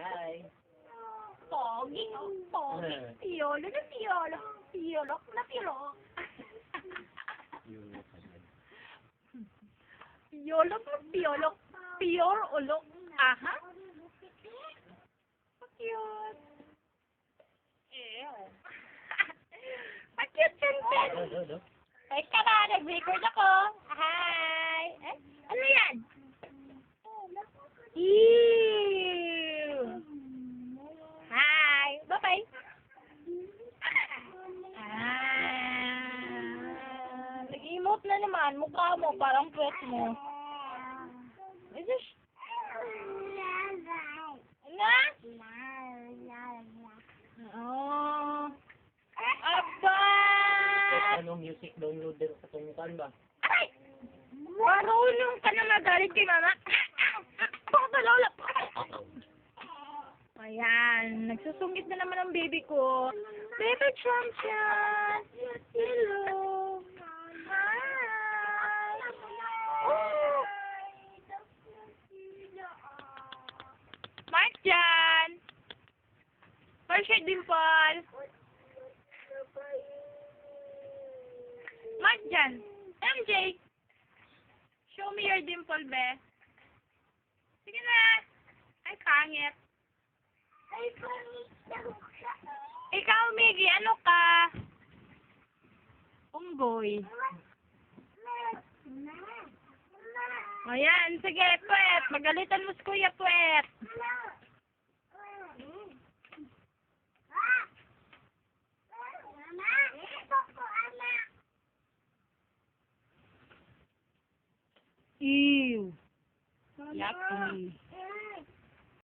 Hi. Pogi, pogi. Piolo na piolo. Piolo na piolo. Piolo na piolo. Pior ulo. Aha. Cute. Ew. Cute, Tintin. Ay, tara, nag-record ako. Hi. Eh, ano yan? Ew. Hi. Bye-bye. Nag-emote na naman. Mukha mo, parang pwet mo. Is this... Na? Oh. Aba! Ano music downloader sa tungkan ba? Ay! Marunong ka na magalit kay mama. Pakadalola. Ayan. Nagsusungit na naman ang baby ko. Baby champion. Hello. Hi. Oh. Mark dyan. Where's your dimple? Mark dyan. MJ. Show me your dimple, be. Sige na. Ay, pangit. Ikaw, Miggy, ano ka? Unggoy. Ayan, sige, Puwet. Magalitan mo si Kuya Puwet.